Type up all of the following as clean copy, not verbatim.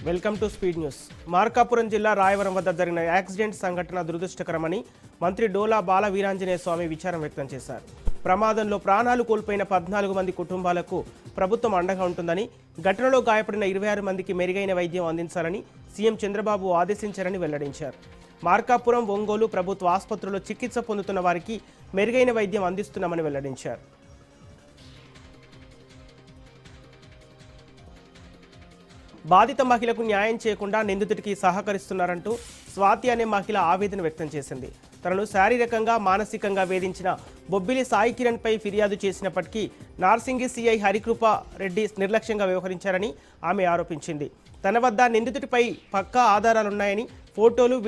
Welcome to speed news. Markapuram జిల్లా రాయవరం వద్ద జరిగిన యాక్సిడెంట్ సంఘటన దురదృష్టకరమని మంత్రి డోలా బాల వీరాంజనేయ స్వామి విచారం వ్యక్తం చేశారు. ప్రమాదంలో ప్రాణాలు కోల్పోయిన 14 మంది కుటుంబాలకు ప్రభుత్వం అండగా ఉంటుందని, ఘటనలో గాయపడిన 26 మందికి మెరుగైన వైద్యం అందించాలని సీఎం చంద్రబాబు ఆదేశించారని వెల్లడించారు. మార్కాపురం, ఒంగోలు ప్రభుత్వ ఆసుపత్రుల్లో చికిత్స పొందుతున్న వారికి మెరుగైన వైద్యం అందిస్తున్నామని వెల్లడించారు. బాధిత మహిళకు న్యాయం చేయకుండా నిందితుడికి సహకరిస్తున్నారంటూ స్వాతి అనే మహిళ ఆవేదన వ్యక్తం చేసింది. తనను శారీరకంగా, మానసికంగా వేధించిన బొబ్బిలి సాయి కిరణ్పై ఫిర్యాదు చేసినప్పటికీ నార్సింగి సీఐ హరికృప రెడ్డి నిర్లక్ష్యంగా వ్యవహరించారని ఆమె ఆరోపించింది. తన వద్ద నిందితుడిపై పక్కా ఆధారాలున్నాయని, ఫోటోలు,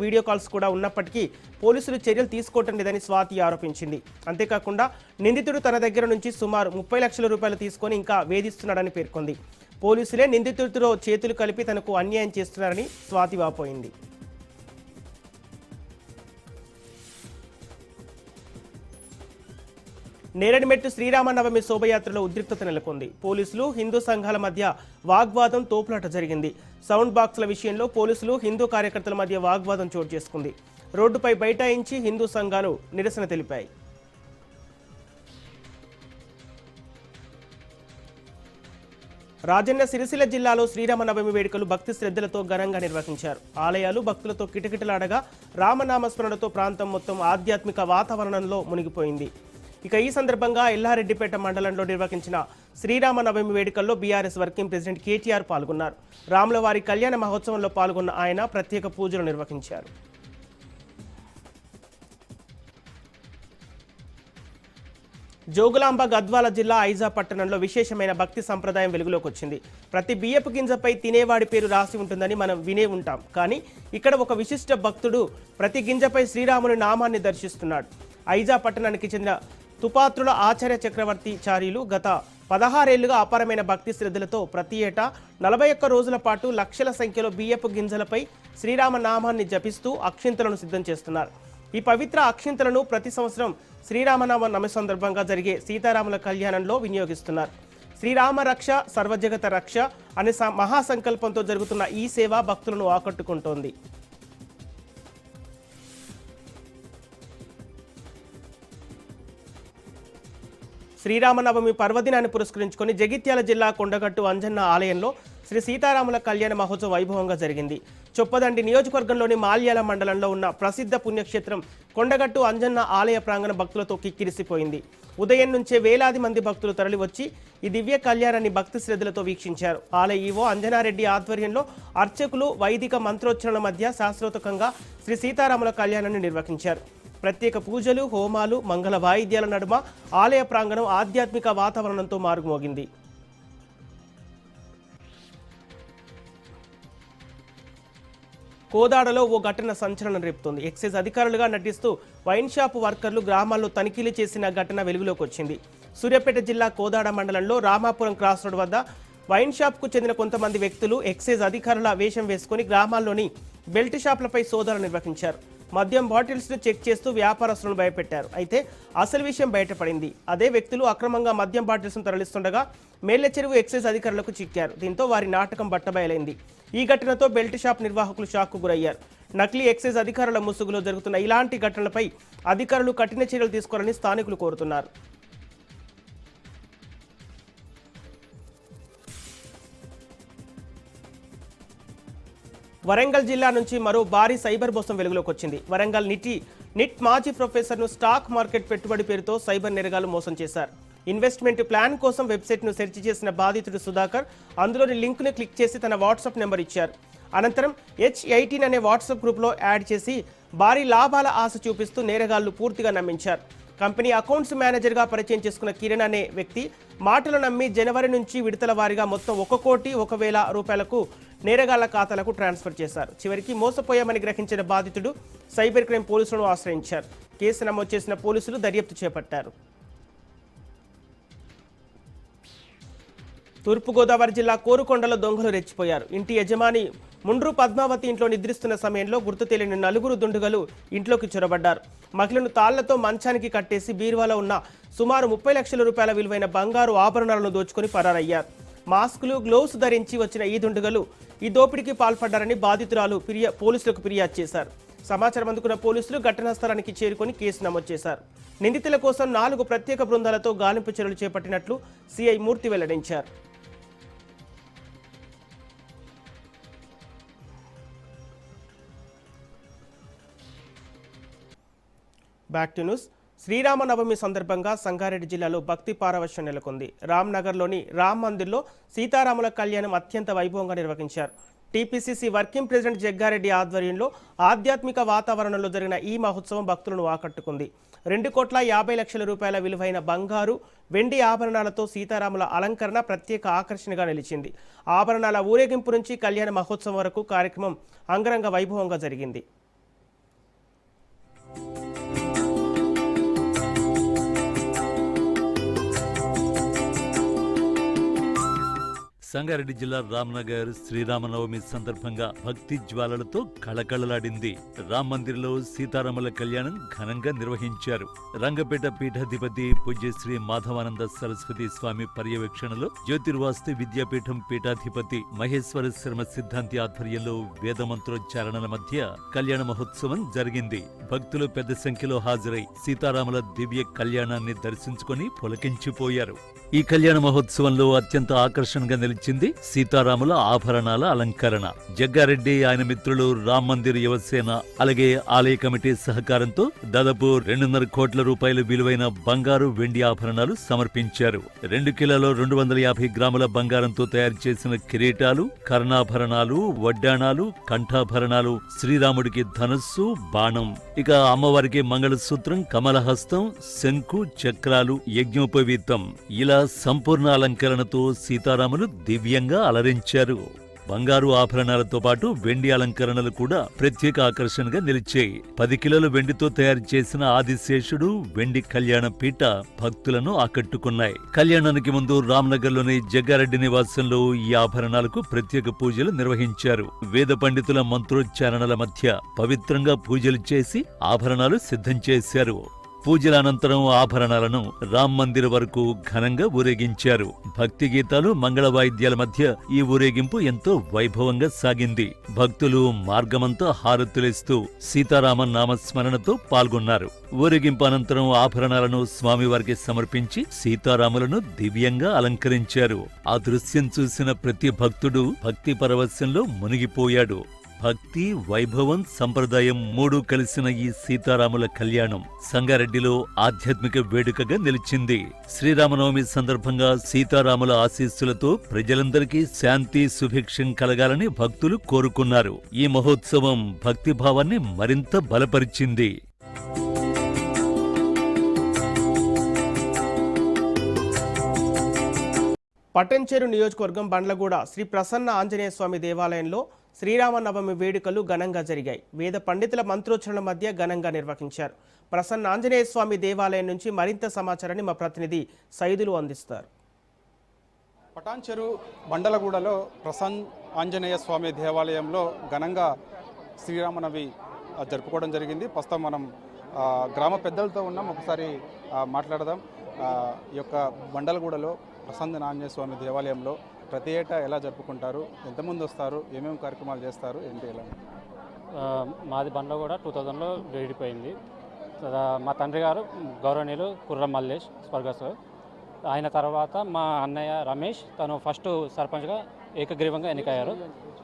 వీడియో కాల్స్ కూడా ఉన్నప్పటికీ పోలీసులు చర్యలు తీసుకోవటం లేదని స్వాతి ఆరోపించింది. అంతేకాకుండా నిందితుడు తన దగ్గర నుంచి సుమారు 30 లక్షల రూపాయలు తీసుకొని ఇంకా వేధిస్తున్నాడని పేర్కొంది. పోలీసులే నిందితుడితో చేతులు కలిపి తనకు అన్యాయం చేస్తున్నారని స్వాతి వాపోయింది. నేరడిమెట్టు శ్రీరామనవమి శోభయాత్రలో ఉద్రిక్తత నెలకొంది. పోలీసులు, హిందూ సంఘాల మధ్య వాగ్వాదం, తోపులాట జరిగింది. సౌండ్ బాక్సుల విషయంలో పోలీసులు, హిందూ కార్యకర్తల మధ్య వాగ్వాదం చోటు చేసుకుంది. రోడ్డుపై బైఠాయించి హిందూ సంఘాలు నిరసన తెలిపాయి. రాజన్న సిరిసిల్ల జిల్లాలో శ్రీరామనవమి వేడుకలు భక్తి శ్రద్ధలతో ఘనంగా నిర్వహించారు. ఆలయాలు భక్తులతో కిటకిటలాడగా రామనామస్మరణతో ప్రాంతం మొత్తం ఆధ్యాత్మిక వాతావరణంలో మునిగిపోయింది. ఇక ఈ సందర్భంగా ఎల్లారెడ్డిపేట మండలంలో నిర్వహించిన శ్రీరామనవమి వేడుకల్లో బీఆర్ఎస్ వర్కింగ్ ప్రెసిడెంట్ కేటీఆర్ పాల్గొన్నారు. రాములవారి కళ్యాణ మహోత్సవంలో పాల్గొన్న ఆయన ప్రత్యేక పూజలు నిర్వహించారు. జోగులాంబ గద్వాల జిల్లా ఐజా పట్టణంలో విశేషమైన భక్తి సంప్రదాయం వెలుగులోకి వచ్చింది. ప్రతి బియ్యపు గింజపై తినేవాడి పేరు రాసి ఉంటుందని మనం వినే ఉంటాం. కానీ ఇక్కడ ఒక విశిష్ట భక్తుడు ప్రతి గింజపై శ్రీరాముని నామాన్ని దర్శిస్తున్నాడు. ఐజా పట్టణానికి చెందిన తుపాత్రుల ఆచార్య చక్రవర్తి చార్యులు గత 16 ఏళ్లుగా అపారమైన భక్తి శ్రద్ధలతో ప్రతి ఏటా 41 రోజుల పాటు లక్షల సంఖ్యలో బియ్యపు గింజలపై శ్రీరామ నామాన్ని జపిస్తూ అక్షింతలను సిద్ధం చేస్తున్నారు. ఈ పవిత్ర అక్షింతలను ప్రతి సంవత్సరం శ్రీరామనవమి సందర్భంగా జరిగే సీతారాముల కళ్యాణంలో వినియోగిస్తున్నారు. శ్రీరామ రక్ష, సర్వజగత రక్ష అనే మహాసంకల్పంతో జరుగుతున్న ఈ సేవ భక్తులను ఆకట్టుకుంటోంది. శ్రీరామనవమి పర్వదినాన్ని పురస్కరించుకొని జగిత్యాల జిల్లా కొండగట్టు అంజన్న ఆలయంలో శ్రీ సీతారాముల కళ్యాణ మహోత్సవం వైభవంగా జరిగింది. చొప్పదండి నియోజకవర్గంలోని మాల్యాల మండలంలో ఉన్న ప్రసిద్ధ పుణ్యక్షేత్రం కొండగట్టు అంజన్న ఆలయ ప్రాంగణ భక్తులతో కిక్కిరిసిపోయింది. ఉదయం నుంచే వేలాది మంది భక్తులు తరలివచ్చి ఈ దివ్య కళ్యాణాన్ని భక్తి శ్రద్ధలతో వీక్షించారు. ఆలయ ఈవో అంజనారెడ్డి ఆధ్వర్యంలో అర్చకులు వైదిక మంత్రోచ్చరణ మధ్య శాస్త్రోక్తంగా శ్రీ సీతారాముల కళ్యాణాన్ని నిర్వహించారు. ప్రత్యేక పూజలు, హోమాలు, మంగళ వాయిద్యాల నడుమ ఆలయ ప్రాంగణం ఆధ్యాత్మిక వాతావరణంతో మారుమోగింది. కోదాడలో ఓ ఘటన సంచలనం రేపుతోంది. ఎక్సైజ్ అధికారులుగా నటిస్తూ వైన్ షాప్ వర్కర్లు గ్రామాల్లో తనిఖీలు చేసిన ఘటన వెలుగులోకి వచ్చింది. సూర్యాపేట జిల్లా కోదాడ మండలంలో రామాపురం క్రాస్ రోడ్ వద్ద వైన్ షాప్కు చెందిన కొంతమంది వ్యక్తులు ఎక్సైజ్ అధికారుల వేషం వేసుకుని గ్రామాల్లోని బెల్ట్ షాపులపై సోదాలు నిర్వహించారు. మద్యం బాటిల్స్ను చెక్ చేస్తూ వ్యాపారస్తులను భయపెట్టారు. అయితే అసలు విషయం బయటపడింది. అదే వ్యక్తులు అక్రమంగా మద్యం బాటిల్స్ను తరలిస్తుండగా మేళ్ల చెరువు ఎక్సైజ్ అధికారులకు చిక్కారు. దీంతో వారి నాటకం బట్టబయలైంది. ఈ ఘటనతో బెల్ట్ షాప్ నిర్వాహకులు షాక్కు గురయ్యారు. నకిలీ ఎక్సైజ్ అధికారుల ముసుగులో జరుగుతున్న ఇలాంటి ఘటనలపై అధికారులు కఠిన చర్యలు తీసుకోవాలని స్థానికులు కోరుతున్నారు. వరంగల్ జిల్లా నుంచి మరో భారీ సైబర్ మోసం వెలుగులోకి వచ్చింది. వరంగల్ నిట్ మాజీ ప్రొఫెసర్ను స్టాక్ మార్కెట్ పెట్టుబడి పేరుతో సైబర్ నేరగాళ్లు మోసం చేశారు. ఇన్వెస్ట్మెంట్ ప్లాన్ కోసం వెబ్సైట్ను సెర్చ్ చేసిన బాధితుడు సుధాకర్ అందులోని లింక్ను క్లిక్ చేసి తన వాట్సాప్ నెంబర్ ఇచ్చారు. అనంతరం H18 అనే వాట్సాప్ గ్రూప్లో యాడ్ చేసి భారీ లాభాల ఆశ చూపిస్తూ నేరగాళ్లు పూర్తిగా నమ్మించారు. కంపెనీ అకౌంట్స్ మేనేజర్గా పరిచయం చేసుకున్న కిరణ్ అనే వ్యక్తి మాటలు నమ్మి జనవరి నుంచి విడతల వారీగా మొత్తం 1,01,00,000 రూపాయలకు నేరగాళ్ల ఖాతాలకు ట్రాన్స్ఫర్ చేశారు. చివరికి మోసపోయామని గ్రహించిన బాధితుడు సైబర్ క్రైమ్ పోలీసులను ఆశ్రయించారు. కేసు నమోదు చేసిన పోలీసులు దర్యాప్తు చేపట్టారు. తూర్పుగోదావరి జిల్లా కోరుకొండలో దొంగలు రెచ్చిపోయారు. ఇంటి యజమాని ముండ్రు పద్మావతి ఇంట్లో నిద్రిస్తున్న సమయంలో గుర్తు తెలియని 4 దుండగులు ఇంట్లోకి చొరబడ్డారు. మహిళను తాళ్లతో మంచానికి కట్టేసి బీరువాలో ఉన్న సుమారు 30 లక్షల రూపాయల విలువైన బంగారు ఆభరణాలను దోచుకొని పరారయ్యారు. మాస్కులు, గ్లోవ్స్ ధరించి వచ్చిన ఈ దుండగులు ఈ దోపిడీకి పాల్పడ్డారని బాధితురాలు పోలీసులకు ఫిర్యాదు చేశారు. సమాచారం అందుకున్న పోలీసులు ఘటనా స్థలానికి చేరుకొని కేసు నమోదు చేశారు. నిందితుల కోసం 4 ప్రత్యేక బృందాలతో గాలింపు చర్యలు చేపట్టినట్లు సిఐ మూర్తి వెల్లడించారు. Back to news. శ్రీరామనవమి సందర్భంగా సంగారెడ్డి జిల్లాలో భక్తి పారవశ్యం నెలకొంది. రామ్నగర్లోని రామ్ మందిర్లో సీతారాముల కళ్యాణం అత్యంత వైభవంగా నిర్వహించారు. టీపీసీసీ వర్కింగ్ ప్రెసిడెంట్ జగ్గారెడ్డి ఆధ్వర్యంలో ఆధ్యాత్మిక వాతావరణంలో జరిగిన ఈ మహోత్సవం భక్తులను ఆకట్టుకుంది. 2,50,00,000 రూపాయల విలువైన బంగారు, వెండి ఆభరణాలతో సీతారాముల అలంకరణ ప్రత్యేక ఆకర్షణగా నిలిచింది. ఆభరణాల ఊరేగింపు నుంచి కళ్యాణ మహోత్సవం వరకు కార్యక్రమం అంగరంగ వైభవంగా జరిగింది. సంగారెడ్డి జిల్లా రామ్నగర్ శ్రీరామనవమి సందర్భంగా భక్తి జ్వాలలతో కళకళలాడింది. రామ్ మందిర్లో సీతారాముల కళ్యాణం ఘనంగా నిర్వహించారు. రంగపేట పీఠాధిపతి పూజ్యశ్రీ మాధవానంద సరస్వతి స్వామి పర్యవేక్షణలో జ్యోతిర్వాస్తు విద్యాపీఠం పీఠాధిపతి మహేశ్వర శర్మ సిద్ధాంతి ఆధ్వర్యంలో వేదమంత్రోచ్చారణల మధ్య కళ్యాణ మహోత్సవం జరిగింది. భక్తులు పెద్ద సంఖ్యలో హాజరై సీతారాముల దివ్య కళ్యాణాన్ని దర్శించుకుని పులకించిపోయారు. ఈ కళ్యాణ మహోత్సవంలో అత్యంత ఆకర్షణగా నిలిచింది సీతారాముల ఆభరణాల అలంకరణ. జగ్గారెడ్డి, ఆయన మిత్రులు, రామ్ మందిర్ యువసేన, అలాగే ఆలయ కమిటీ సహకారంతో దాదాపు 2.5 కోట్ల రూపాయల విలువైన బంగారు, వెండి ఆభరణాలు సమర్పించారు. 2 కిలోల 250 గ్రాముల బంగారంతో తయారు చేసిన కిరీటాలు, కర్ణాభరణాలు, వడ్డాణాలు, కంఠాభరణాలు, శ్రీరాముడికి ధనస్సు, బాణం, ఇక అమ్మవారికి మంగళసూత్రం, కమలహస్తం, శంకు, చక్రాలు, యజ్ఞోపవీతం, ఇలా సంపూర్ణ అలంకరణతో సీతారాములు దివ్యంగా అలరించారు. బంగారు ఆభరణాలతో పాటు వెండి అలంకరణలు కూడా ప్రత్యేక ఆకర్షణగా నిలిచాయి. 10 కిలోల వెండితో తయారు చేసిన ఆదిశేషుడు, వెండి కళ్యాణ పీట భక్తులను ఆకట్టుకున్నాయి. కళ్యాణానికి ముందు రామ్నగర్లోని జగ్గారెడ్డి నివాసంలో ఈ ఆభరణాలకు ప్రత్యేక పూజలు నిర్వహించారు. వేద పండితుల మంత్రోచ్చారణల మధ్య పవిత్రంగా పూజలు చేసి ఆభరణాలు సిద్ధం చేశారు. పూజల అనంతరం ఆభరణాలను రామ్ మందిర్ వరకు ఘనంగా ఊరేగించారు. భక్తి గీతాలు, మంగళ వాయిద్యాల మధ్య ఈ ఊరేగింపు ఎంతో వైభవంగా సాగింది. భక్తులు మార్గమంతా హారతులేస్తూ సీతారామ నామస్మరణతో పాల్గొన్నారు. ఊరేగింపు అనంతరం ఆభరణాలను స్వామివారికి సమర్పించి సీతారాములను దివ్యంగా అలంకరించారు. ఆ దృశ్యం చూసిన ప్రతి భక్తుడు భక్తి పరవశంలో మునిగిపోయాడు. భక్తి, వైభవం, సంప్రదాయం 3 కలిసిన ఈ సీతారాముల కళ్యాణం సంగారెడ్డిలో ఆధ్యాత్మిక వేడుకగా నిలిచింది. శ్రీరామనవమి సందర్భంగా సీతారాముల ఆశీస్సులతో ప్రజలందరికీ శాంతి, సుభిక్షం కలగాలని భక్తులు కోరుకున్నారు. ఈ మహోత్సవం భక్తిభావాన్ని మరింత బలపరిచింది. పట్టంచేరు నియోజకవర్గం బండ్లగూడ శ్రీ ప్రసన్న ఆంజనేయ స్వామి దేవాలయంలో శ్రీరామనవమి వేడుకలు ఘనంగా జరిగాయి. వేద పండితుల మంత్రోచ్చరణ మధ్య ఘనంగా నిర్వహించారు. ప్రసన్న ఆంజనేయ స్వామి దేవాలయం నుంచి మరింత సమాచారాన్ని మా ప్రతినిధి సైదులు అందిస్తారు. పటాన్చెరు బండలగూడలో ప్రసన్న ఆంజనేయ స్వామి దేవాలయంలో ఘనంగా శ్రీరామనవమి జరుపుకోవడం జరిగింది. ప్రస్తుతం మనం గ్రామ పెద్దలతో ఉన్నాం, ఒకసారి మాట్లాడదాం. ఈ యొక్క బండలగూడలో ప్రసన్న ఆంజనేయ స్వామి దేవాలయంలో ప్రతి ఏటా ఎలా జరుపుకుంటారు, ఎంతమంది వస్తారు, ఏమేమి కార్యక్రమాలు చేస్తారు, ఏంటి ఎలా? మాది బండ్లగూడ 2000లో విడిపోయింది. మా తండ్రి గారు గౌరవనీయులు కుర్ర మల్లేష్ స్వర్గస్థు. ఆయన తర్వాత మా అన్నయ్య రమేష్, తను ఫస్ట్ సర్పంచ్గా ఏకగ్రీవంగా ఎన్నికయ్యారు.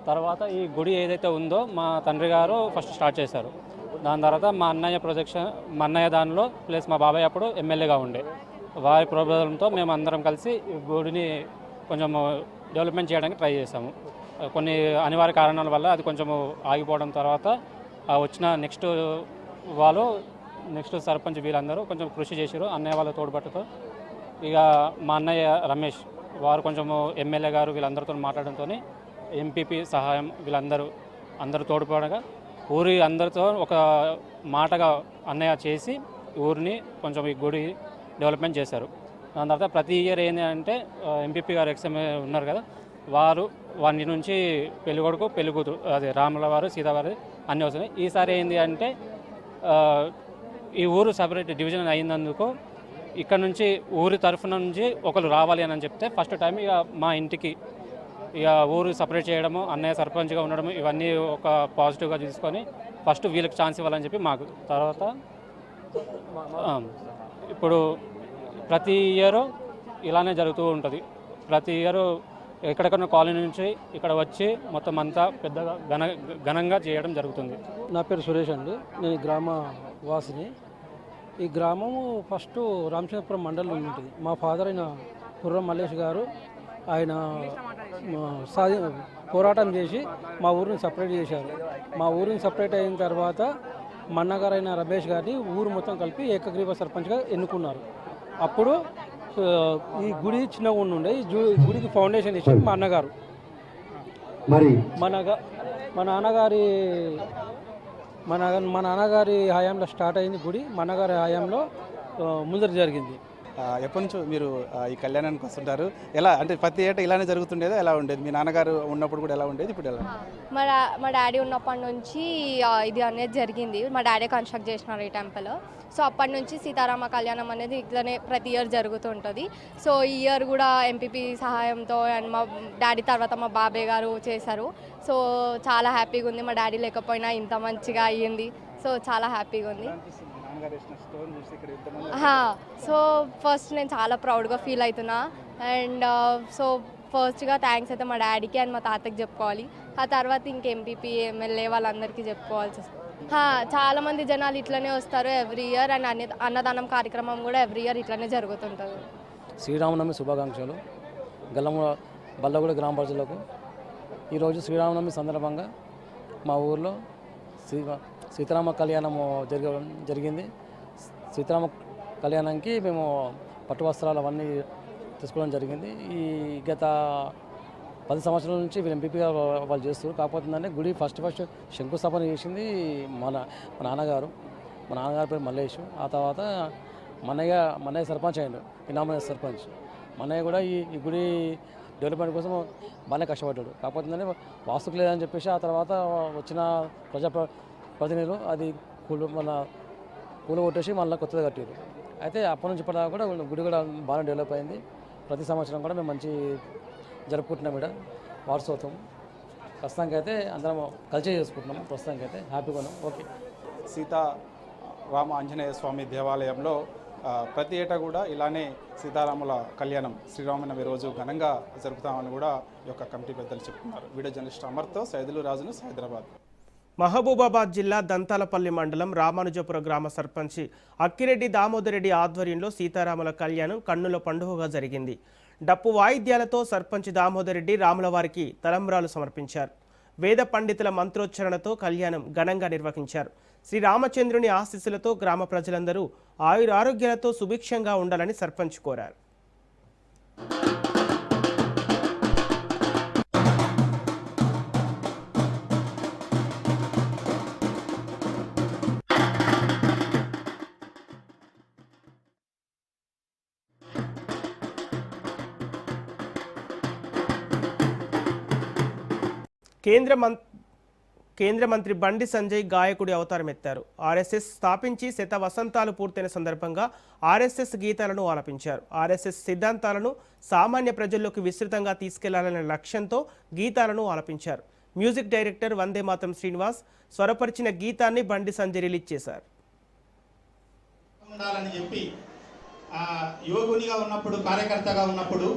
తర్వాత ఈ గుడి ఏదైతే ఉందో మా తండ్రి గారు ఫస్ట్ స్టార్ట్ చేశారు. దాని తర్వాత మా అన్నయ్య దానిలో ప్లస్ మా బాబాయ్ అప్పుడు ఎమ్మెల్యేగా ఉండే, వారి ప్రోద్బలంతో మేము అందరం కలిసి ఈ గుడిని కొంచెం డెవలప్మెంట్ చేయడానికి ట్రై చేసాము. కొన్ని అనివార్య కారణాల వల్ల అది కొంచెం ఆగిపోవడం, తర్వాత వచ్చిన నెక్స్ట్ సర్పంచ్ వీళ్ళందరూ కొంచెం కృషి చేశారు అన్నయ్య వాళ్ళ తోడ్పాటుతో. ఇక మా అన్నయ్య రమేష్ వారు కొంచెము ఎమ్మెల్యే గారు వీళ్ళందరితో మాట్లాడడంతో ఎంపీపీ సహాయం అందరూ తోడ్పడగా ఊరి అందరితో ఒక మాటగా అన్నయ్య చేసి ఊరిని కొంచెం ఈ గుడి డెవలప్మెంట్ చేశారు. దాని తర్వాత ప్రతి ఇయర్ ఏంటి అంటే ఎంపీపీ గారు ఎక్స్ఎంఏ ఉన్నారు కదా, వారి నుంచి పెళ్ళికొడుకు పెళ్ళికూతురు, అదే రాముల వారు సీతావారి అన్నీ వస్తున్నాయి. ఈసారి ఏంటి అంటే ఈ ఊరు సపరేట్ డివిజన్ అయినందుకు ఇక్కడ నుంచి ఊరి తరఫున నుంచి ఒకరు రావాలి అని చెప్తే ఫస్ట్ టైం ఇక మా ఇంటికి ఇక ఊరు సపరేట్ చేయడము, అన్నయ్య సర్పంచ్గా ఉండడం, ఇవన్నీ ఒక పాజిటివ్గా తీసుకొని ఫస్ట్ వీళ్ళకి ఛాన్స్ ఇవ్వాలని చెప్పి మాకు. తర్వాత ఇప్పుడు ప్రతి ఇయర్ ఇలానే జరుగుతూ ఉంటుంది. ప్రతి ఇయర్ ఎక్కడెక్కడ కాలనీ నుంచి ఇక్కడ వచ్చి మొత్తం అంతా పెద్దగా ఘనంగా చేయడం జరుగుతుంది. నా పేరు సురేష్ అండి, నేను ఈ గ్రామ వాసిని. ఈ గ్రామము ఫస్ట్ రామచంద్రపురం మండలం ఉంటుంది. మా ఫాదర్ అయిన కుర్రం మల్లేష్ గారు ఆయన పోరాటం చేసి మా ఊరిని సపరేట్ చేశారు. మా ఊరిని సపరేట్ అయిన తర్వాత మా అన్నగారైన రమేష్ గారిని ఊరు మొత్తం కలిపి ఏకగ్రీవ సర్పంచ్గా ఎన్నుకున్నారు. అప్పుడు ఈ గుడి చిన్నగా ఉండే, ఈ గుడికి ఫౌండేషన్ ఇచ్చింది మా అన్నగారు. మా నాన్నగారి హయాంలో స్టార్ట్ అయింది గుడి. మా అన్నగారి హయాంలో ముందర జరిగింది. ఎప్పటి నుంచో మీరు ఈ కళ్యాణానికి వస్తుంటారు? ఎలా అంటే ప్రతి ఏటా ఇలానే జరుగుతుండేదా, ఎలా ఉండేది? మీ నాన్నగారు ఉన్నప్పుడు కూడా ఎలా ఉండేది, ఇప్పుడు ఎలా? మా డాడీ ఉన్నప్పటి నుంచి ఇది అనేది జరిగింది. మా డాడీ కన్స్ట్రక్ట్ చేసినారు ఈ టెంపుల్. సో అప్పటి నుంచి సీతారామ కళ్యాణం అనేది ఇట్లనే ప్రతి ఇయర్ జరుగుతుంటుంది. సో ఈ ఇయర్ కూడా ఎంపీపీ సహాయంతో అండ్ మా డాడీ తర్వాత మా బాబాయ్ గారు చేశారు. సో చాలా హ్యాపీగా ఉంది. మా డాడీ లేకపోయినా ఇంత మంచిగా అయ్యింది. సో చాలా హ్యాపీగా ఉంది. సో ఫస్ట్ నేను చాలా ప్రౌడ్గా ఫీల్ అవుతున్నా. అండ్ సో ఫస్ట్గా థ్యాంక్స్ అయితే మా డాడీకి అండ్ మా తాతకి చెప్పుకోవాలి. ఆ తర్వాత ఇంక ఎంపీపీ ఎమ్మెల్యే వాళ్ళందరికీ చెప్పుకోవాల్సి వస్తుంది. చాలామంది జనాలు ఇట్లనే వస్తారు ఎవ్రీ ఇయర్. అండ్ అన్నదానం కార్యక్రమం కూడా ఎవ్రీ ఇయర్ ఇట్లనే జరుగుతుంటుంది. శ్రీరామనవమి శుభాకాంక్షలు బల్లగూడ గ్రామ ప్రజలకు. ఈరోజు శ్రీరామనవమి సందర్భంగా మా ఊర్లో సీతారామ కళ్యాణము జరిగింది. సీతారామ కళ్యాణంకి మేము పట్టు వస్త్రాలు అవన్నీ తీసుకోవడం జరిగింది. ఈ గత 10 సంవత్సరాల నుంచి వీళ్ళు ఎంపీపీగా వాళ్ళు చేస్తారు. కాకపోతే ఏంటంటే గుడి ఫస్ట్ శంకుస్థాపన చేసింది మా నాన్నగారు. మా నాన్నగారి పేరు మల్లేష్. ఆ తర్వాత మన్నయ్య సర్పంచ్ అయ్యాడు, ఇనామయ సర్పంచ్. మన్నయ్య కూడా ఈ గుడి డెవలప్మెంట్ కోసం బాగానే కష్టపడ్డాడు. కాకపోతే ఏంటంటే వాస్తుకు లేదని చెప్పేసి ఆ తర్వాత వచ్చిన ప్రతినిధులు అది కూల కొట్టేసి మళ్ళీ కొత్తగా కట్టారు. అయితే అప్పటి నుంచి ఇప్పటిదాకా కూడా గుడి కూడా బాగా డెవలప్ అయింది. ప్రతి సంవత్సరం కూడా మేము మంచి జరుపుకుంటున్నాం. ఇక్కడ వారసత్వం ప్రస్తుతానికి అయితే అందరం కలిసి చేసుకుంటున్నాము. ప్రస్తుతానికి అయితే హ్యాపీగా ఉన్నాం. ఓకే. సీతారామ ఆంజనేయ స్వామి దేవాలయంలో ప్రతి ఏటా కూడా ఇలానే సీతారాముల కళ్యాణం శ్రీరామనవమి రోజు ఘనంగా జరుపుతామని కూడా ఈ యొక్క కమిటీ పెద్దలు చెప్తున్నారు. వీడియో జర్నలిస్ట్ అమర్తో సైదులు రాజును హైదరాబాద్. మహబూబాబాద్ జిల్లా దంతాలపల్లి మండలం రామానుజపురం గ్రామ సర్పంచి అక్కిరెడ్డి దామోదరెడ్డి ఆధ్వర్యంలో సీతారాముల కళ్యాణం కన్నుల పండుగగా జరిగింది. డప్పు వాయిద్యాలతో సర్పంచ్ దామోదరెడ్డి రాములవారికి తలంబ్రాలు సమర్పించారు. వేద పండితుల మంత్రోచ్చరణతో కళ్యాణం ఘనంగా నిర్వహించారు. శ్రీరామచంద్రుని ఆశీస్సులతో గ్రామ ప్రజలందరూ ఆయురారోగ్యాలతో సుభిక్షంగా ఉండాలని సర్పంచ్ కోరారు. కేంద్ర మంత్రి బండి సంజయ్ గాయకుడి అవతారం ఎత్తారు. ఆర్ఎస్ఎస్ స్థాపించి శత వసంతాలు పూర్తయిన సందర్భంగా ఆర్ఎస్ఎస్ గీతాలను ఆలపించారు. ఆర్ఎస్ఎస్ సిద్ధాంతాలను సామాన్య ప్రజల్లోకి విస్తృతంగా తీసుకెళ్లాలనే లక్ష్యంతో గీతాలను ఆలపించారు. మ్యూజిక్ డైరెక్టర్ వందే మాతం శ్రీనివాస్ స్వరపరిచిన గీతాన్ని బండి సంజయ్ రిలీజ్ చేశారు. యోగునిగా ఉన్నప్పుడు, కార్యకర్తగా ఉన్నప్పుడు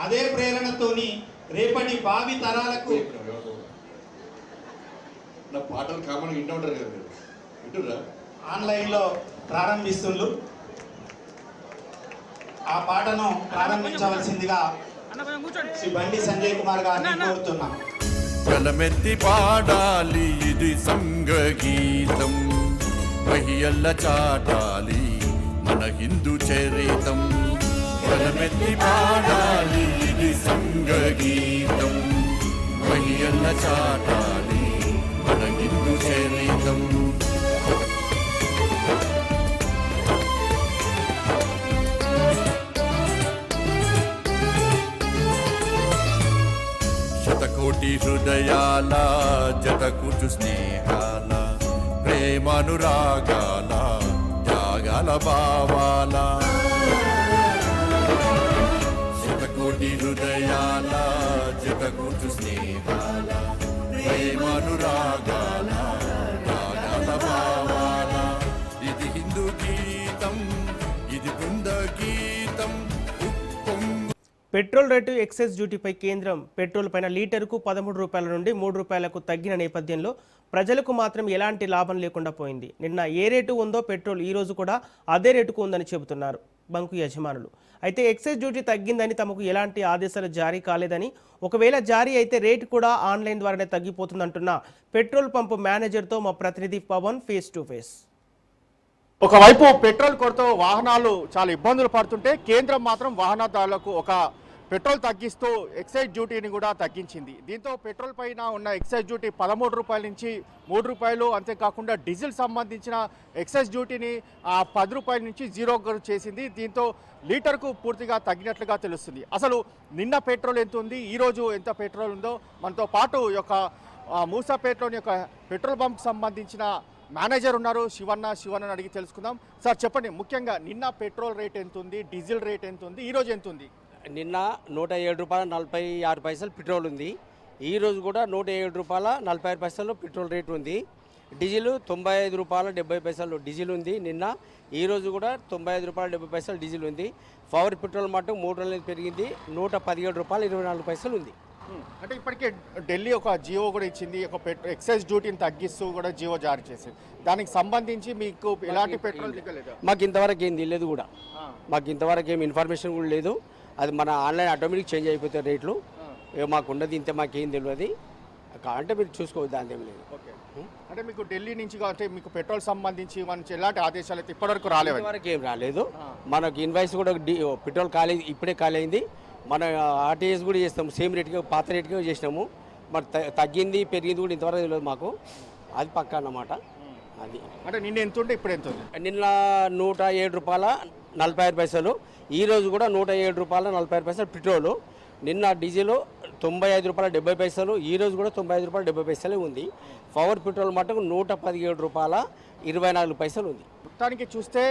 అదే ప్రేరణతోని రేపటి భావి తరాలకు నా పాటలు కామన్ వింటూ ఉంటారు కదా మీరు, వింటురా? ఆన్లైన్లో ప్రారంభిస్తుండ్రు. ఆ పాటను ప్రారంభించవలసిందిగా శ్రీ బండి సంజయ్ కుమార్ గారిని కోరుతున్నాం. జలమెత్తి పాడాలి ఇది సంగీతం, మహియల్ల చాటాలి మన హిందూ చరితం. జలమెత్తి పాడాలి ఇది సంగీతం, మహియల్ల చాటాలి మన హిందూ చరితం. శతకోటి హృదయాల జతకూచు స్నేహాల, ప్రేమానురాగాల త్యాగాల భావాల శతకోటి హృదయాల జతకూర్చు స్నేహాల ప్రేమానురాగాల రాగాల భావాల ఇది హిందూ గీతం ఇది బృంద గీతం పెట్రోల్ రేటు ఎక్సైజ్ డ్యూటీపై కేంద్రం పెట్రోల్ పైన లీటరుకు 13 రూపాయల నుండి 3 రూపాయలకు తగ్గిన నేపథ్యంలో ప్రజలకు మాత్రం ఎలాంటి లాభం లేకుండా పోయింది. నిన్న ఏ రేటు ఉందో పెట్రోల్ ఈ రోజు కూడా అదే రేటుకు ఉందని చెబుతున్నారు బంకు యజమానులు. అయితే ఎక్సైజ్ డ్యూటీ తగ్గిందని తమకు ఎలాంటి ఆదేశాలు జారీ కాలేదని, ఒకవేళ జారీ అయితే రేటు కూడా ఆన్లైన్ ద్వారానే తగ్గిపోతుందంటున్న పెట్రోల్ పంపు మేనేజర్తో మా ప్రతినిధి పవన్ ఫేస్ టు ఫేస్. ఒకవైపు పెట్రోల్ కొరత వాహనాలు చాలా ఇబ్బందులు పడుతుంటే కేంద్రం మాత్రం వాహనదారులకు ఒక పెట్రోల్ తగ్గిస్తూ ఎక్సైజ్ డ్యూటీని కూడా తగ్గించింది. దీంతో పెట్రోల్ పైన ఉన్న ఎక్సైజ్ డ్యూటీ 13 రూపాయల నుంచి 3 రూపాయలు, అంతేకాకుండా డీజిల్ సంబంధించిన ఎక్సైజ్ డ్యూటీని 10 రూపాయల నుంచి 0 చేసింది. దీంతో లీటర్కు పూర్తిగా తగ్గినట్లుగా తెలుస్తుంది. అసలు నిన్న పెట్రోల్ ఎంత ఉంది, ఈరోజు ఎంత పెట్రోల్ ఉందో మనతో పాటు యొక్క మూసాపేటలోని యొక్క పెట్రోల్ బంక్ సంబంధించిన మేనేజర్ ఉన్నారు, శివన్న అడిగి తెలుసుకుందాం. సార్ చెప్పండి, ముఖ్యంగా నిన్న పెట్రోల్ రేట్ ఎంత ఉంది, డీజిల్ రేట్ ఎంత ఉంది, ఈ రోజు ఎంత ఉంది? నిన్న 107 రూపాయల 46 పైసలు పెట్రోల్ ఉంది. ఈ రోజు కూడా 107 రూపాయల 46 పైసలు పెట్రోల్ రేట్ ఉంది. డీజిల్ 95 రూపాయల 70 పైసలు డీజిల్ ఉంది నిన్న. ఈ రోజు కూడా 95 రూపాయల 70 పైసలు డీజిల్ ఉంది. పవర్ పెట్రోల్ మటు 3 రోజులు పెరిగింది, 117 రూపాయల 24 పైసలు ఉంది. అంటే ఇప్పటికే ఢిల్లీ ఒక జియో కూడా ఇచ్చింది, ఒక ఎక్సైజ్ డ్యూటీని తగ్గిస్తూ కూడా జియో జారీ చేసింది. దానికి సంబంధించి మీకు ఎలాంటి పెట్రోల్ దిగలేదు? మాకు ఇంతవరకు ఏం తెలియదు కూడా, మాకు ఇంతవరకు ఏం ఇన్ఫర్మేషన్ కూడా లేదు. అది మన ఆన్లైన్ ఆటోమేటిక్ చేంజ్ అయిపోతాయి రేట్లు. మాకు ఉన్నది ఇంత, మాకేం తెలియదు. అంటే మీరు చూసుకోవద్దు, దాని ఏం లేదు. ఓకే, అంటే మీకు ఢిల్లీ నుంచి అంటే మీకు పెట్రోల్ సంబంధించి మనకి ఎలాంటి ఆదేశాలు అయితే ఇప్పటివరకు రాలేదు? ఇంతవరకు ఏం రాలేదు. మనకు ఇన్వాయిస్ కూడా పెట్రోల్ కాలేదు, ఇప్పుడే కాలేంది. మన ఆర్టీఎస్ కూడా చేస్తాము, సేమ్ రేట్గా పాత రేట్గా చేసినాము. మరి తగ్గింది పెరిగింది కూడా ఇంతవరకు తెలియదు మాకు, అది పక్కా అన్నమాట. అది అంటే నిన్న ఎంత ఉంటే ఇప్పుడు ఎంత ఉంది? నిన్న 107 రూపాయల 46 పైసలు, ఈ రోజు కూడా 107 రూపాయల 46 పైసలు పెట్రోలు. నిన్న డీజిల్ 95 రూపాయల 70 పైసలు, ఈ రోజు కూడా 95 రూపాయల 70 పైసలే ఉంది. పవర్ పెట్రోల్ మటుకు 117 రూపాయల 24 పైసలు ఉంది. మొత్తానికి చూస్తే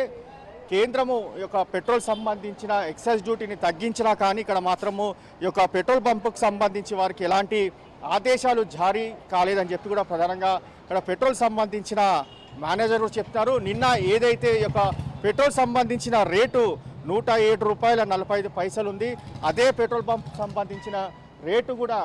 కేంద్రము ఈ యొక్క పెట్రోల్ సంబంధించిన ఎక్సైజ్ డ్యూటీని తగ్గించినా కానీ ఇక్కడ మాత్రము ఈ యొక్క పెట్రోల్ పంపుకు సంబంధించి వారికి ఎలాంటి ఆదేశాలు జారీ కాలేదని చెప్పి కూడా ప్రధానంగా ఇక్కడ పెట్రోల్ సంబంధించిన మేనేజర్ కూడా చెప్తారు. నిన్న ఏదైతే ఈ యొక్క పెట్రోల్ సంబంధించిన రేటు 107 రూపాయల 45 పైసలు ఉంది, అదే పెట్రోల్ పంప్ సంబంధించిన రేటు కూడా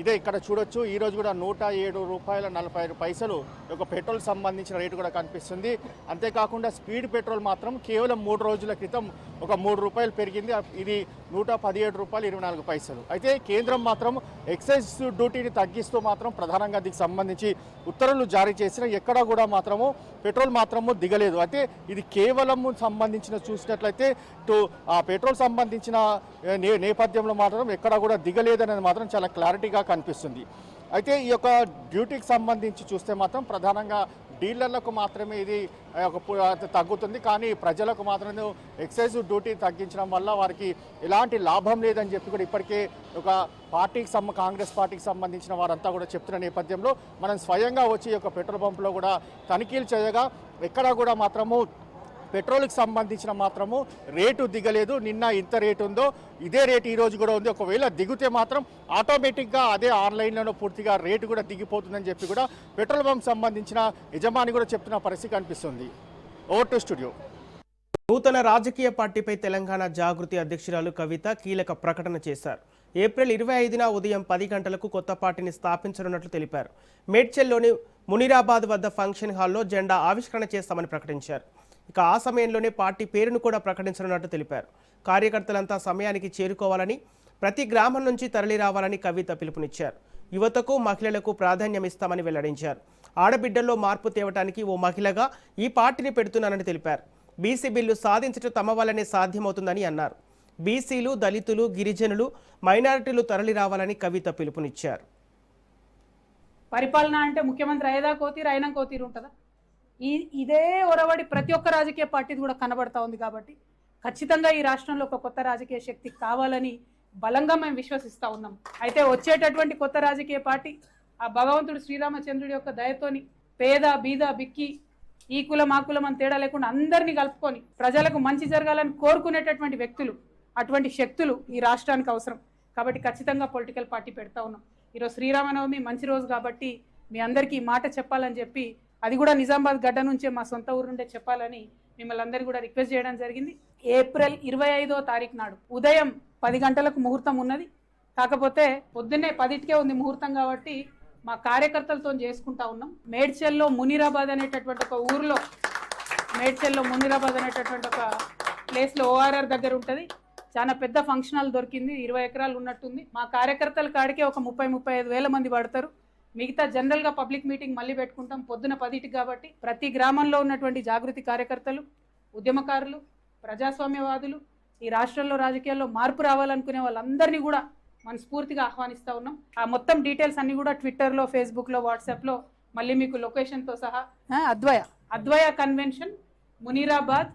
ఇదే ఇక్కడ చూడొచ్చు. ఈరోజు కూడా 107 రూపాయల 45 పైసలు ఒక పెట్రోల్ సంబంధించిన రేటు కూడా కనిపిస్తుంది. అంతేకాకుండా స్పీడ్ పెట్రోల్ మాత్రం కేవలం 3 రోజుల క్రితం ఒక 3 రూపాయలు పెరిగింది, ఇది 117 రూపాయలు 24 పైసలు. అయితే కేంద్రం మాత్రం ఎక్సైజ్ డ్యూటీని తగ్గిస్తూ మాత్రం ప్రధానంగా దీనికి సంబంధించి ఉత్తర్వులు జారీ చేసిన ఎక్కడా కూడా మాత్రము పెట్రోల్ మాత్రము దిగలేదు. అయితే ఇది కేవలం సంబంధించిన చూసినట్లయితే పెట్రోల్ సంబంధించిన నేపథ్యంలో మాత్రం ఎక్కడా కూడా దిగలేదనేది మాత్రం చాలా క్లారిటీగా కనిపిస్తుంది. అయితే ఈ యొక్క డ్యూటీకి సంబంధించి చూస్తే మాత్రం ప్రధానంగా డీలర్లకు మాత్రమే ఇది తగ్గుతుంది, కానీ ప్రజలకు మాత్రం ఎక్సైజ్ డ్యూటీ తగ్గించడం వల్ల వారికి ఎలాంటి లాభం లేదని చెప్పి కూడా ఇప్పటికే ఒక కాంగ్రెస్ పార్టీకి సంబంధించిన వారంతా కూడా చెప్తున్న నేపథ్యంలో మనం స్వయంగా వచ్చి ఈ యొక్క పెట్రోల్ పంపులో కూడా తనిఖీలు చేయగా ఎక్కడా కూడా మాత్రము పెట్రోల్కి సంబంధించిన మాత్రము రేటు దిగలేదు. నిన్న ఇంత రేటు ఉందో ఇదే రేటు ఈరోజు కూడా ఉంది. ఒకవేళ దిగితే మాత్రం ఆటోమేటిక్గా అదే ఆన్లైన్లోనూ పూర్తిగా రేటు కూడా దిగిపోతుందని చెప్పి కూడా పెట్రోల్ బంక్ సంబంధించిన యజమాని కూడా చెప్తున్న పరిస్థితి కనిపిస్తుంది. Over to studio. నూతన రాజకీయ పార్టీపై తెలంగాణ జాగృతి అధ్యక్షురాలు కవిత కీలక ప్రకటన చేశారు. ఏప్రిల్ 25న ఉదయం 10 గంటలకు కొత్త పార్టీని స్థాపించనున్నట్లు తెలిపారు. మేడ్చల్లోని మునిరాబాద్ వద్ద ఫంక్షన్ హాల్లో జెండా ఆవిష్కరణ చేస్తామని ప్రకటించారు. ఇక ఆ సమయంలోనే పార్టీ పేరును కూడా ప్రకటించనున్నట్టు తెలిపారు. కార్యకర్తలంతా సమయానికి చేరుకోవాలని, ప్రతి గ్రామం నుంచి తరలి రావాలని కవిత పిలుపునిచ్చారు. యువతకు మహిళలకు ప్రాధాన్యం ఇస్తామని వెల్లడించారు. ఆడబిడ్డల్లో మార్పు తేవటానికి ఓ మహిళగా ఈ పార్టీని పెడుతున్నానని తెలిపారు. బీసీ బిల్లు సాధించడం తమ వల్లనే సాధ్యమవుతుందని అన్నారు. బీసీలు, దళితులు, గిరిజనులు, మైనారిటీలు తరలి రావాలని కవిత పిలుపునిచ్చారు. పరిపాలన అంటే ముఖ్యమంత్రి అయ్యేదా కోతీరు, అయినా కోతీరు ఉంటుందా? ఇదే ఒరవడి ప్రతి ఒక్క రాజకీయ పార్టీది కూడా కనబడతా ఉంది. కాబట్టి ఖచ్చితంగా ఈ రాష్ట్రంలో ఒక కొత్త రాజకీయ శక్తి కావాలని బలంగా మేము విశ్వసిస్తూ ఉన్నాం. అయితే వచ్చేటటువంటి కొత్త రాజకీయ పార్టీ ఆ భగవంతుడు శ్రీరామచంద్రుడి యొక్క దయతోని పేద, బీద, బిక్కి, ఈ కులం ఆ కులం అని తేడా లేకుండా అందరినీ కలుపుకొని ప్రజలకు మంచి జరగాలని కోరుకునేటటువంటి వ్యక్తులు అటువంటి శక్తులు ఈ రాష్ట్రానికి అవసరం. కాబట్టి ఖచ్చితంగా పొలిటికల్ పార్టీ పెడతా ఉన్నాం. ఈరోజు శ్రీరామనవమి మంచి రోజు కాబట్టి మీ అందరికీ ఈ మాట చెప్పాలని చెప్పి, అది కూడా నిజామాబాద్ గడ్డ నుంచే మా సొంత ఊరు నుండే చెప్పాలని మిమ్మల్ని అందరికీ కూడా రిక్వెస్ట్ చేయడం జరిగింది. ఏప్రిల్ 25వ తారీఖు నాడు ఉదయం 10 గంటలకు ముహూర్తం ఉన్నది. కాకపోతే పొద్దున్నే 10కే ఉంది ముహూర్తం కాబట్టి మా కార్యకర్తలతో చేసుకుంటా ఉన్నాం. మేడ్చల్లో మునీరాబాద్ అనేటటువంటి ఒక ఊరిలో, మేడ్చల్లో మునీరాబాద్ అనేటటువంటి ఒక ప్లేస్లో ORR దగ్గర ఉంటుంది. చాలా పెద్ద ఫంక్షన్ హాల్ దొరికింది, 20 ఎకరాలు ఉన్నట్టుంది. మా కార్యకర్తల కాడికే ఒక 30-35 వేల మంది పడతారు. మిగతా జనరల్గా పబ్లిక్ మీటింగ్ మళ్ళీ పెట్టుకుంటాం పొద్దున 10కి కాబట్టి ప్రతి గ్రామంలో ఉన్నటువంటి జాగృతి కార్యకర్తలు, ఉద్యమకారులు, ప్రజాస్వామ్యవాదులు, ఈ రాష్ట్రంలో రాజకీయాల్లో మార్పు రావాలనుకునే వాళ్ళందరినీ కూడా మనస్ఫూర్తిగా ఆహ్వానిస్తూ ఉన్నాం. ఆ మొత్తం డీటెయిల్స్ అన్నీ కూడా ట్విట్టర్లో, ఫేస్బుక్లో, వాట్సాప్లో మళ్ళీ మీకు లొకేషన్తో సహా. అద్వయ కన్వెన్షన్ మునీరాబాద్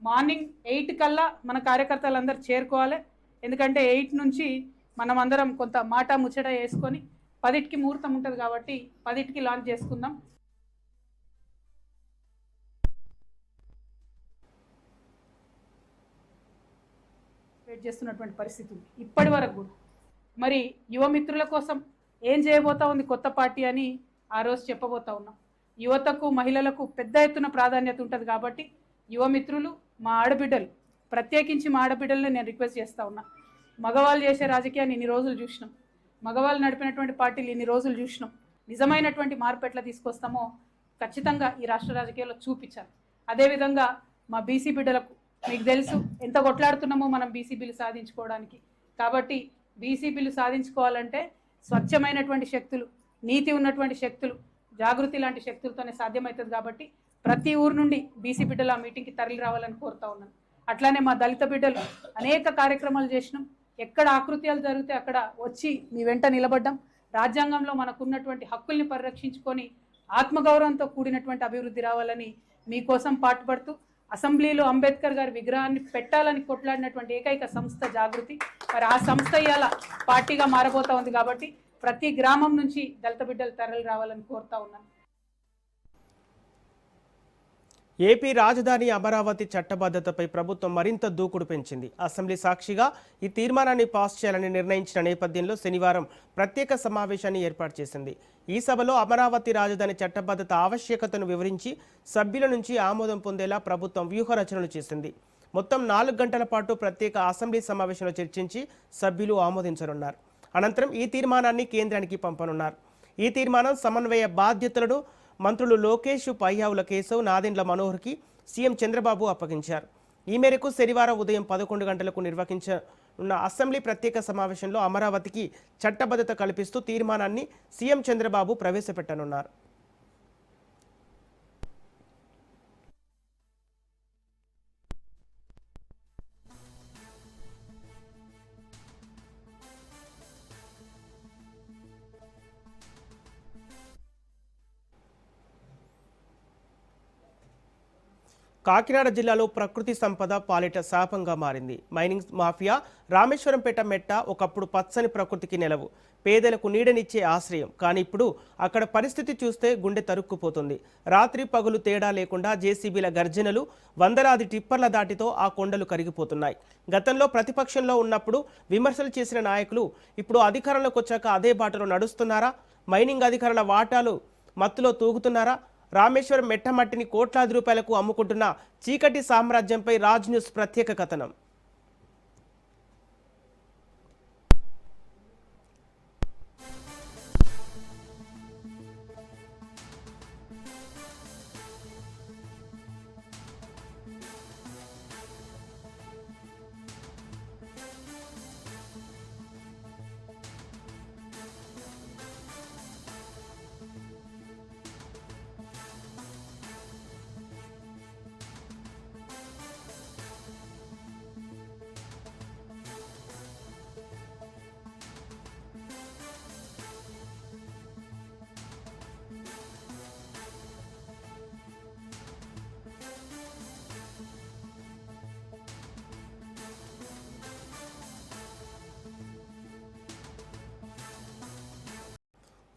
మార్నింగ్ 8 కల్లా మన కార్యకర్తలందరూ చేరుకోవాలి. ఎందుకంటే 8 నుంచి మనం అందరం కొంత మాట ముచ్చట వేసుకొని 10కి ముహూర్తం ఉంటుంది కాబట్టి 10కి లాంచ్ చేసుకుందాం. వెయిట్ చేస్తున్నటువంటి పరిస్థితి ఉంది ఇప్పటి వరకు కూడా. మరి యువమిత్రుల కోసం ఏం చేయబోతా ఉంది కొత్త పార్టీ అని ఆ రోజు చెప్పబోతా ఉన్నాం. యువతకు, మహిళలకు పెద్ద ఎత్తున ప్రాధాన్యత ఉంటుంది కాబట్టి యువమిత్రులు, మా ఆడబిడ్డలు, ప్రత్యేకించి మా ఆడబిడ్డలను నేను రిక్వెస్ట్ చేస్తూ ఉన్నా. మగవాళ్ళు చేసే రాజకీయాన్ని ఇన్ని రోజులు చూసినాం, మగవాళ్ళు నడిపినటువంటి పార్టీలు ఇన్ని రోజులు చూసినాం. నిజమైనటువంటి మార్పు ఎట్లా తీసుకొస్తామో ఖచ్చితంగా ఈ రాష్ట్ర రాజకీయాల్లో చూపించాలి. అదేవిధంగా మా బీసీ బిడ్డలకు మీకు తెలుసు ఎంత కొట్లాడుతున్నామో మనం బీసీ బిల్లు సాధించుకోవడానికి. కాబట్టి బీసీ బిల్లు సాధించుకోవాలంటే స్వచ్ఛమైనటువంటి శక్తులు, నీతి ఉన్నటువంటి శక్తులు, జాగృతి లాంటి శక్తులతోనే సాధ్యమవుతుంది. కాబట్టి ప్రతి ఊరు నుండి బీసీ బిడ్డలు ఆ మీటింగ్కి తరలి రావాలని కోరుతా ఉన్నాను. అట్లానే మా దళిత బిడ్డలు అనేక కార్యక్రమాలు చేసినాం. ఎక్కడ ఆకృత్యాలు జరిగితే అక్కడ వచ్చి మీ వెంట నిలబడ్డాం. రాజ్యాంగంలో మనకున్నటువంటి హక్కుల్ని పరిరక్షించుకొని ఆత్మగౌరవంతో కూడినటువంటి అభివృద్ధి రావాలని మీకోసం పాటుపడుతూ అసెంబ్లీలో అంబేద్కర్ గారి విగ్రహాన్ని పెట్టాలని కొట్లాడినటువంటి ఏకైక సంస్థ జాగృతి. మరి ఆ సంస్థ ఇవాళ పార్టీగా మారబోతా ఉంది. కాబట్టి ప్రతి గ్రామం నుంచి దళిత బిడ్డలు తరలి రావాలని కోరుతా ఉన్నాను. ఏపీ రాజధాని అమరావతి చట్టబద్ధతపై ప్రభుత్వం మరింత దూకుడు పెంచింది. అసెంబ్లీ సాక్షిగా ఈ తీర్మానాన్ని పాస్ చేయాలని నిర్ణయించిన నేపథ్యంలో శనివారం ప్రత్యేక సమావేశాన్ని ఏర్పాటు చేసింది. ఈ సభలో అమరావతి రాజధాని చట్టబద్ధత ఆవశ్యకతను వివరించి సభ్యుల నుంచి ఆమోదం పొందేలా ప్రభుత్వం వ్యూహరచనలు చేసింది. మొత్తం 4 గంటల పాటు ప్రత్యేక అసెంబ్లీ సమావేశంలో చర్చించి సభ్యులు ఆమోదించనున్నారు. అనంతరం ఈ తీర్మానాన్ని కేంద్రానికి పంపనున్నారు. ఈ తీర్మానం సమన్వయ బాధ్యతలను మంత్రులు లోకేష్, పయ్యావుల కేశవ్, నాదెండ్ల మనోహర్కి సీఎం చంద్రబాబు అప్పగించారు. ఈ మేరకు శనివారం ఉదయం 11 గంటలకు నిర్వహించనున్న అసెంబ్లీ ప్రత్యేక సమావేశంలో అమరావతికి చట్టబద్ధత కల్పిస్తూ తీర్మానాన్ని సీఎం చంద్రబాబు ప్రవేశపెట్టనున్నారు. కాకినాడ జిల్లాలో ప్రకృతి సంపద పాలిట శాపంగా మారింది. మైనింగ్ మాఫియా రామేశ్వరంపేట మెట్ట ఒకప్పుడు పచ్చని ప్రకృతికి నెలవు, పేదలకు నీడనిచ్చే ఆశ్రయం. కానీ ఇప్పుడు అక్కడ పరిస్థితి చూస్తే గుండె తరుక్కుపోతుంది. రాత్రి పగులు తేడా లేకుండా జేసీబీల గర్జనలు, వందలాది టిప్పర్ల దాటితో ఆ కొండలు కరిగిపోతున్నాయి. గతంలో ప్రతిపక్షంలో ఉన్నప్పుడు విమర్శలు చేసిన నాయకులు ఇప్పుడు అధికారంలోకి వచ్చాక అదే బాటలో నడుస్తున్నారా? మైనింగ్ అధికారుల వాటాలు మత్తులో తూగుతున్నారా? రామేశ్వరం మెట్టమట్టిని కోట్లాది రూపాయలకు అమ్ముకుంటున్న చీకటి సామ్రాజ్యంపై రాజ్ న్యూస్ ప్రత్యేక కథనం.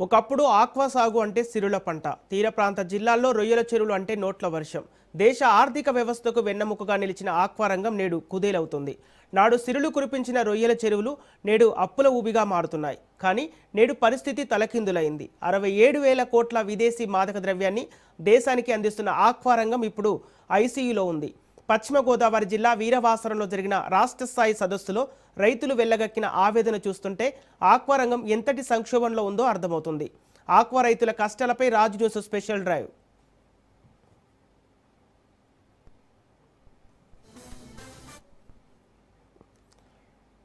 ఒకప్పుడు ఆక్వా సాగు అంటే సిరుల పంట, తీర ప్రాంత జిల్లాల్లో రొయ్యల చెరువులు అంటే నోట్ల వర్షం. దేశ ఆర్థిక వ్యవస్థకు వెన్నెముకగా నిలిచిన ఆక్వా రంగం నేడు కుదేలవుతుంది. నాడు సిరులు కురిపించిన రొయ్యల చెరువులు నేడు అప్పుల ఊబిగా మారుతున్నాయి. కానీ నేడు పరిస్థితి తలకిందులైంది. 67,000 కోట్ల విదేశీ మాదక ద్రవ్యాన్ని దేశానికి అందిస్తున్న ఆక్వా రంగం ఇప్పుడు ఐసీయూలో ఉంది. పశ్చిమ గోదావరి జిల్లా వీరవాసరంలో జరిగిన రాష్ట్ర స్థాయి సదస్సులో రైతులు వెళ్లగక్కిన ఆవేదన చూస్తుంటే ఆక్వా రంగం ఎంతటి సంక్షోభంలో ఉందో అర్థమవుతుంది. ఆక్వా రైతుల కష్టాలపై రాజ్ న్యూస్ స్పెషల్ డ్రైవ్.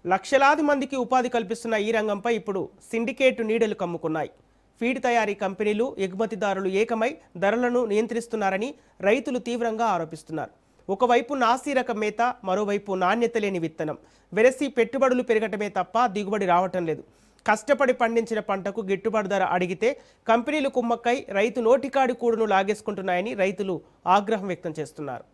లక్షలాది మందికి ఉపాధి కల్పిస్తున్న ఈ రంగంపై ఇప్పుడు సిండికేట్ నీడలు కమ్ముకున్నాయి. ఫీడ్ తయారీ కంపెనీలు, ఎగుమతిదారులు ఏకమై ధరలను నియంత్రిస్తున్నారని రైతులు తీవ్రంగా ఆరోపిస్తున్నారు. ఒకవైపు నాసీ రకం మేత, మరోవైపు నాణ్యత లేని విత్తనం వెరసి పెట్టుబడులు పెరగటమే తప్ప దిగుబడి రావటం లేదు. కష్టపడి పండించిన పంటకు గిట్టుబాటు ధర అడిగితే కంపెనీలు కుమ్మక్కై రైతు నోటికాడి కూడును లాగేసుకుంటున్నాయని రైతులు ఆగ్రహం వ్యక్తం చేస్తున్నారు.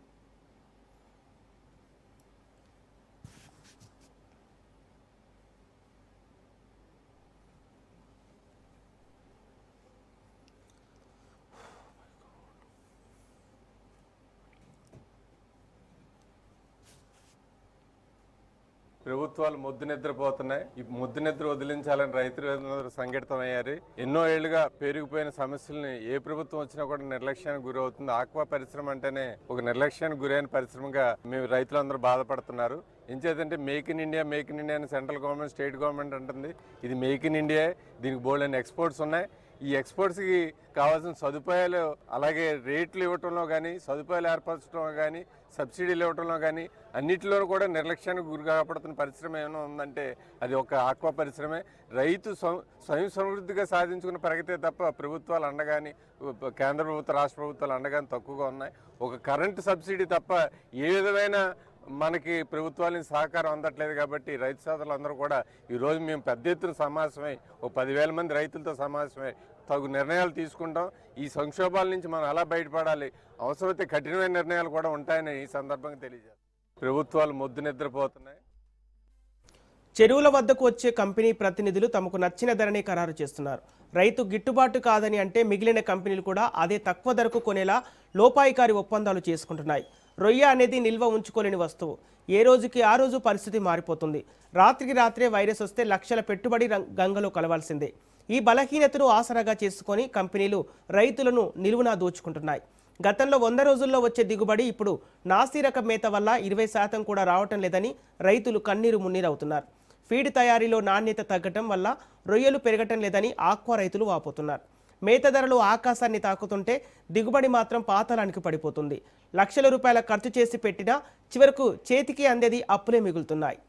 ప్రభుత్వాలు ముద్దు నిద్రపోతున్నాయి. ఈ ముద్దు నిద్ర వదిలించాలని రైతులందరూ సంఘటితమయ్యారు. ఎన్నో ఏళ్లుగా పెరిగిపోయిన సమస్యల్ని ఏ ప్రభుత్వం వచ్చినా కూడా నిర్లక్ష్యానికి గురవుతుంది. ఆక్వా పరిశ్రమ అంటేనే ఒక నిర్లక్ష్యానికి గురైన పరిశ్రమగా మేము రైతులందరూ బాధపడుతున్నారు. ఎంచేతంటే మేక్ ఇన్ ఇండియా అని సెంట్రల్ గవర్నమెంట్, స్టేట్ గవర్నమెంట్ అంటుంది. ఇది మేక్ ఇన్ ఇండియా. దీనికి బోల్డెన్ ఎక్స్పోర్ట్స్ ఉన్నాయి. ఈ ఎక్స్పోర్ట్స్కి కావాల్సిన సదుపాయాలు, అలాగే రేట్లు ఇవ్వటంలో కానీ, సదుపాయాలు ఏర్పరచడంలో కానీ, సబ్సిడీలు ఇవ్వటంలో కానీ అన్నింటిలోనూ కూడా నిర్లక్ష్యానికి గురి కాపాడుతున్న పరిశ్రమ ఏమైనా ఉందంటే అది ఒక ఆక్వా పరిశ్రమే. రైతు స్వయం సమృద్ధిగా సాధించుకున్న ప్రగతే తప్ప ప్రభుత్వాలు అండగాని, కేంద్ర ప్రభుత్వ, రాష్ట్ర ప్రభుత్వాలు అండగాని తక్కువగా ఉన్నాయి. ఒక కరెంటు సబ్సిడీ తప్ప ఏ విధమైన మనకి ప్రభుత్వాల సహకారం అందట్లేదు. కాబట్టి రైతు సోదరులు అందరూ కూడా ఈరోజు మేము పెద్ద ఎత్తున సమావేశమై ఓ 10,000 మంది రైతులతో సమావేశమై తగు నిర్ణయాలు తీసుకుంటాం. ఈ సంక్షోభాల నుంచి మనం ఎలా బయటపడాలి, అవసరమైతే కఠినమైన నిర్ణయాలు కూడా ఉంటాయని ఈ సందర్భంగా తెలియజేస్తాం. ప్రభుత్వాలు మొద్దు నిద్రపోతున్నాయి. చెరువుల వద్దకు వచ్చే కంపెనీ ప్రతినిధులు తమకు నచ్చిన ధరనే ఖరారు చేస్తున్నారు. రైతు గిట్టుబాటు కాదని అంటే మిగిలిన కంపెనీలు కూడా అదే తక్కువ ధరకు కొనేలా లోపాయికారి ఒప్పందాలు చేసుకుంటున్నాయి. రొయ్య అనేది నిల్వ ఉంచుకోలేని వస్తువు. ఏ రోజుకి ఆ రోజు పరిస్థితి మారిపోతుంది. రాత్రికి రాత్రే వైరస్ వస్తే లక్షల పెట్టుబడి గంగలో కలవాల్సిందే. ఈ బలహీనతను ఆసరాగా చేసుకొని కంపెనీలు రైతులను నిలువునా దోచుకుంటున్నాయి. గతంలో 100 రోజుల్లో వచ్చే దిగుబడి ఇప్పుడు నాసీ రకం మేత వల్ల 20% కూడా రావటం లేదని రైతులు కన్నీరు మున్నీరవుతున్నారు. ఫీడ్ తయారీలో నాణ్యత తగ్గటం వల్ల రొయ్యలు పెరగటం లేదని ఆక్వా రైతులు వాపోతున్నారు. మేత ధరలు ఆకాశాన్ని తాకుతుంటే దిగుబడి మాత్రం పాతాళానికి పడిపోతుంది. లక్షల రూపాయల ఖర్చు చేసి పెట్టినా చివరకు చేతికి అందేది అప్పులే మిగులుతున్నాయి.